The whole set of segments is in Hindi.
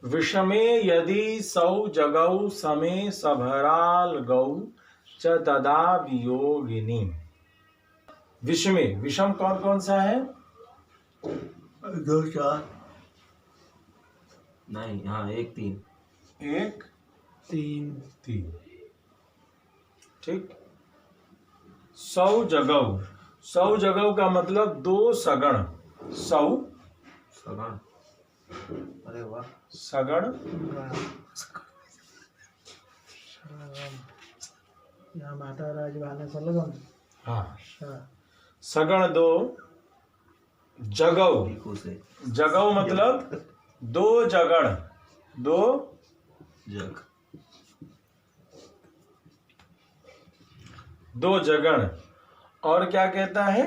विषमे यदि सौ जगौ समे सभराल गौ च तदा वियोगिनी। विषमे, विषम कौन कौन सा है? 2 4 नहीं, हाँ 1 3 1 3 ठीक। सौ जगौ, सौ जगौ का मतलब 2 सगण। सौ सगण, अरे वाह, सगण यहाँ माता राजवाने सलगम। हाँ, सगण 2 जगौ, से जगौ मतलब 2 जगण, 2 जग, 2 जगण। और क्या कहता है?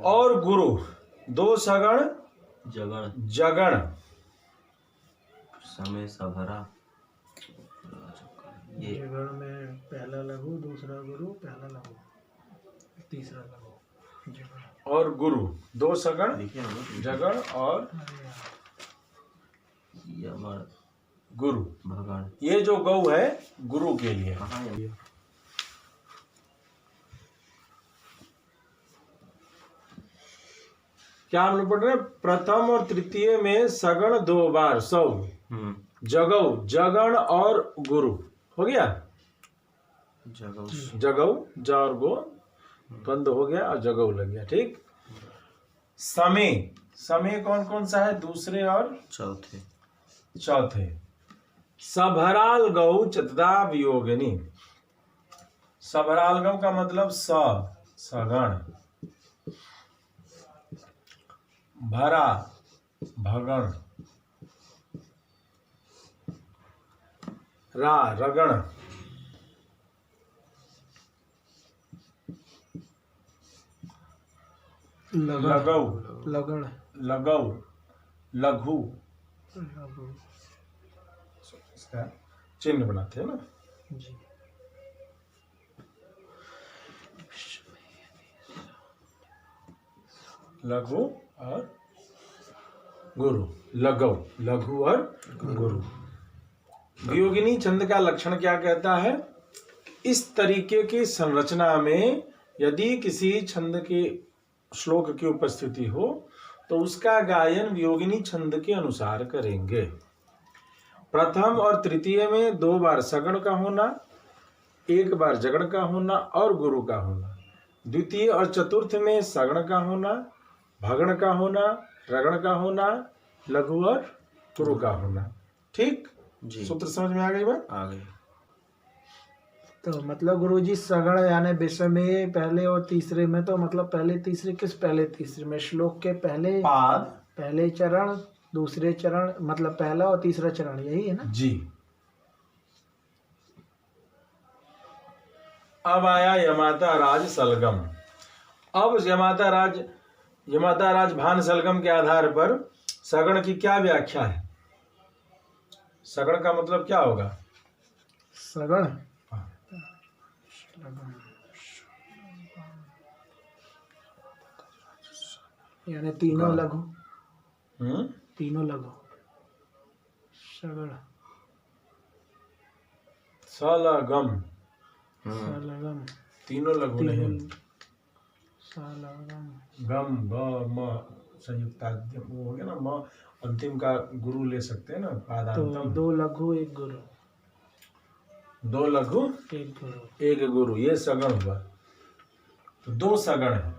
और गुरु 2 सगण जगण, जगण। समय सभरा, ये जगण में पहला लघु, दूसरा गुरु, पहला लघु, तीसरा लघु, जगण और गुरु 2 सगण देखिए ना, जगण और यमण गुरु। भगण, ये जो गौ है गुरु के लिए। कहाँ है? क्या हम लोग पढ़ रहे हैं? प्रथम और तृतीय में सगण 2 बार, सौ जगौ, जगण और गुरु हो गया। जगौ, जगौ, ज और गो बंद हो गया और जगौ लग गया। ठीक। समय, समय कौन कौन सा है? दूसरे और चौथे। सभराल गौ चतदा वियोगिनी। सभराल गौ का मतलब सगण, भरा भगण, रगण, लगौ, लगण, लगौ, लघु, इसका चिन्ह बनाते हैं ना जी। लघु और गुरु, लगौ, लघु और गुरु। वियोगिनी छंद का लक्षण क्या कहता है? इस तरीके की संरचना में यदि किसी छंद के श्लोक की उपस्थिति हो तो उसका गायन वियोगिनी छंद के अनुसार करेंगे। प्रथम और तृतीय में 2 बार सगण का होना, 1 बार जगण का होना और गुरु का होना। द्वितीय और चतुर्थ में सगण का होना, भगण का होना, रगण का होना, लघु और गुरु का होना। ठीक जी। सूत्र समझ में आ गई बात? आ गई। तो मतलब गुरुजी सगण यानी विषय में पहले और तीसरे में, तो मतलब पहले तीसरे किस पहले तीसरे में? श्लोक के पहले पाद, पहले चरण, दूसरे चरण, मतलब पहला और तीसरा चरण, यही है ना जी। अब आया यमाता राज सलगम। अब यमाता राज भान सलगम के आधार पर सगण की क्या व्याख्या है? सगण का मतलब क्या होगा? सगण यानी तीनों लघु, तीनों लघु, सगण, सलगम, सलगम, तीनों लघु नहीं, सलगम, गम ब म संयुक्त वो हो गया ना, म अंतिम का गुरु ले सकते हैं ना, तो पादांतम। 2 लघु 1 गुरु, 2 लघु 1 गुरु, 1 गुरु, ये सगण हुआ। तो 2 सगण है।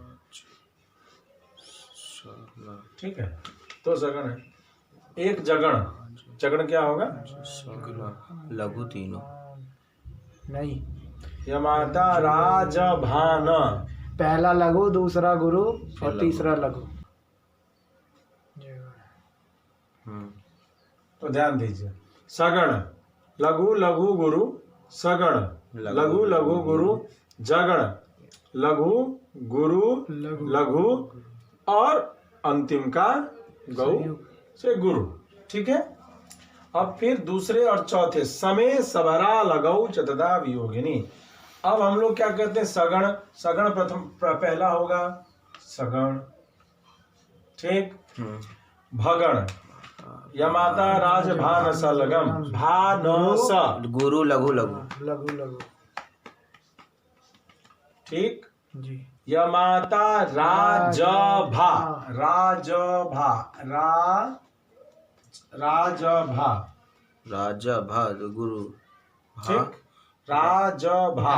ठीक है, 2 सगण है। 1 जगण, जगण क्या होगा? लघु तीनों नहीं, यमाता राज भान, पहला लघु, दूसरा गुरु और तीसरा लघु। तो ध्यान दीजिए, सगण लघु लघु गुरु, सगण लघु लघु गुरु, जगण लघु गुरु लघु और अंतिम का गौ से गुरु। ठीक है। अब फिर दूसरे और चौथे समय सबरा लगौ चतदा वियोगिनी। अब हम लोग क्या कहते हैं? सगण, सगण प्रथम पहला होगा सगण, ठीक। भगण, यमाता राजभानस लगम भानस, गुरु लघु लघु लघु लघु। ठीक। जी। यमाता राजभा, राजभा, राजभा, राजा भा गुरु ठीक। राजभा,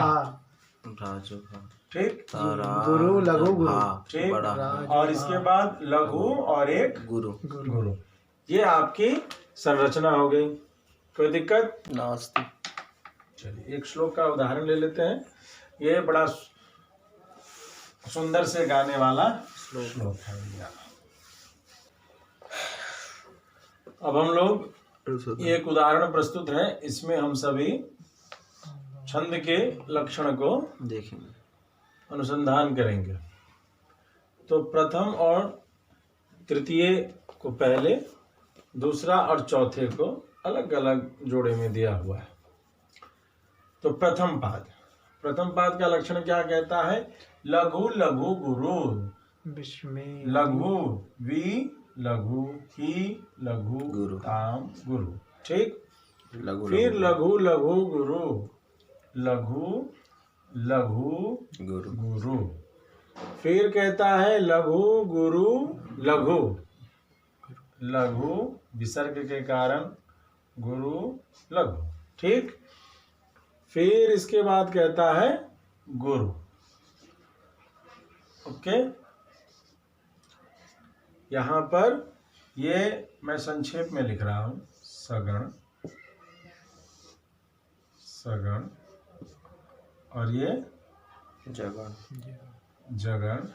राजा भा ठीक। गुरु लघु गुरु। ठीक। बड़ा और इसके बाद लघु और एक गुरु गुरु। ये आपकी संरचना हो गई। कोई दिक्कत? नास्ति। चलिए एक श्लोक का उदाहरण ले लेते हैं। ये बड़ा सुंदर से गाने वाला श्लोक है भैया। अब हम लोग एक उदाहरण प्रस्तुत है, इसमें हम सभी छंद के लक्षण को देखेंगे, अनुसंधान करेंगे। तो प्रथम और तृतीय को पहले, दूसरा और चौथे को अलग अलग जोड़े में दिया हुआ है। तो प्रथम पाद का लक्षण क्या कहता है? लघु लघु गुरु, विस्मय लघु वी लघु ही लघु गुरु। ताम गुरु, ठीक। लघु फिर लघु लघु गुरु, लघु लघु गुरु गुरु। फिर कहता है लघु गुरु लघु, लघु विसर्ग के कारण गुरु लघु, ठीक। फिर इसके बाद कहता है गुरु, ओके। यहां पर ये मैं संक्षेप में लिख रहा हूं, सगण, सगण, और ये जगन जगन,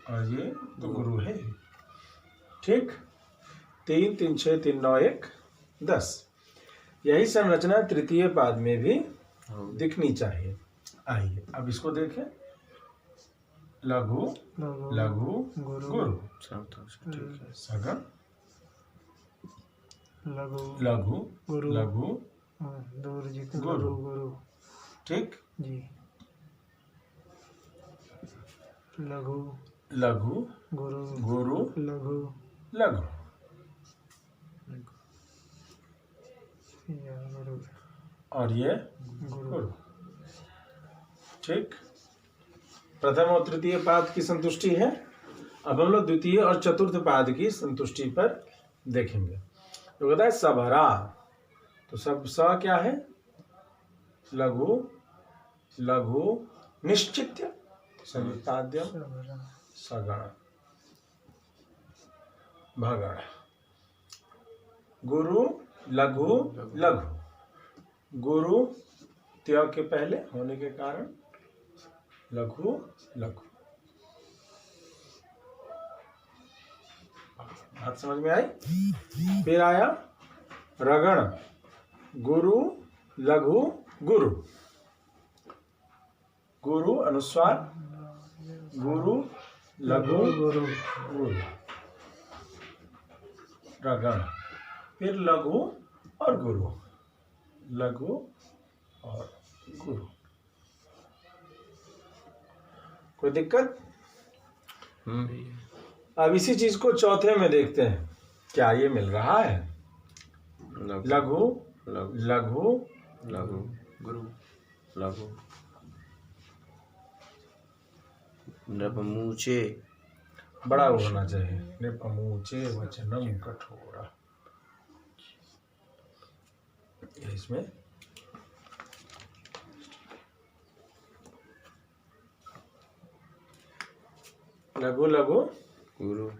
और ये तो गुरु है, ठीक। 3 3 6 3 9 1 10। यही संरचना तृतीय पाद में भी दिखनी चाहिए। आइए अब इसको देखें। लघु लघु गुरु, ठीक है। सगण, लघु लघु गुरु लघु दूर जी गुरु। गुरु गुरु। ठीक। जी। लघु लघु गुरु गुरु लघु लघु, या गुरु और ये गुरु। गुरु, ठीक। प्रथम और तृतीय पाद की संतुष्टि है। अब हम लोग द्वितीय और चतुर्थ पाद की संतुष्टि पर देखेंगे। तो कहता है सबरा, तो सब स क्या है? लघु लघु निश्चित्य सविताद्यम सगण भगण। गुरु लघु लघु, गुरु त्य के पहले होने के कारण लघु लघु। बात समझ में आई? फिर आया रगण, गुरु लघु गुरु, गुरु अनुस्वार, गुरु लघु गुरु गुरु, रगण। फिर लघु और गुरु, लघु और गुरु। कोई दिक्कत? अब इसी चीज को चौथे में देखते हैं, क्या ये मिल रहा है? लघु लघु लघु गुरु लघु नपमूचे बड़ा होना चाहिए। निपमूचे वचनम कठोरा, इसमें लघु लघु गुरु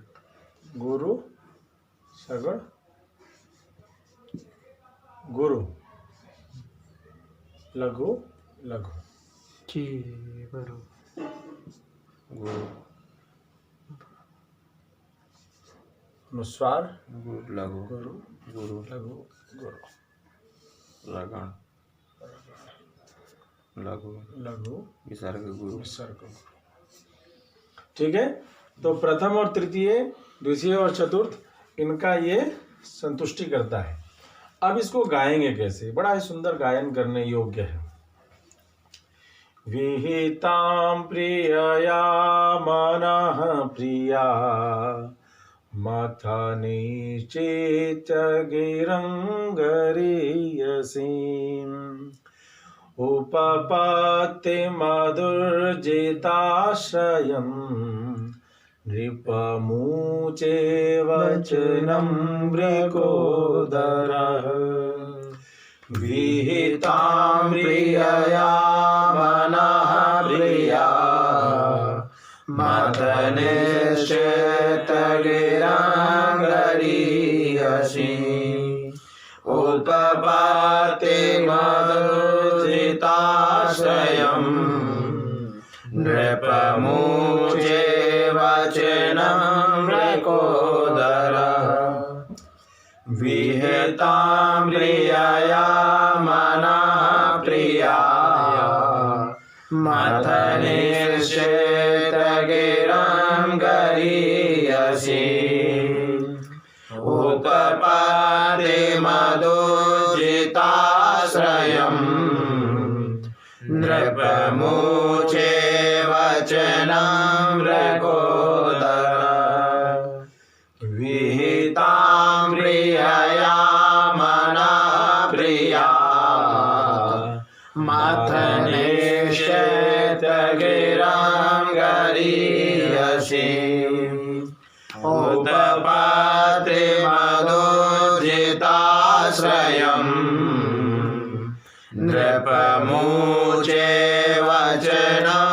गुरु सगुण गुरु लघु लघु। जी गुरु गुरु अनुस्वार गुरु लघु गुरु गुरु लघु गुरु, लगन लघु लघु विसर्ग गुरु विसर्ग। ठीक है। तो प्रथम और तृतीय, द्वितीय और चतुर्थ, इनका ये संतुष्टि करता है। अब इसको गाएंगे कैसे? बड़ा ही सुंदर गायन करने योग्य है। विहितां प्रियया मनः प्रिया मथनिश्चेत गिरंगरीयसीम् उपपत्ति मधुर्जिताश्रयम् नृपमुचे वचनं मृकोदरः विहितां प्रियया मनः प्रिया मदनिश्चेतगिरंगरीयसी उपपत्ति मधुर्जिताश्रयम् नृपमुचे वचनं मृकोदरः विहितां प्रियया मनः प्रिया मथनिश्चेतगिरंगरीयसी उपपत्ति मधुर्जिताश्रयम् नृपमुचे वचनं मृकोदरः विहितां प्रियया मनः प्रिया मथनिश्चेतगिरंगरीयसी उपपत्ति मधुर्जिताश्रयम् नृपमुचे वचनं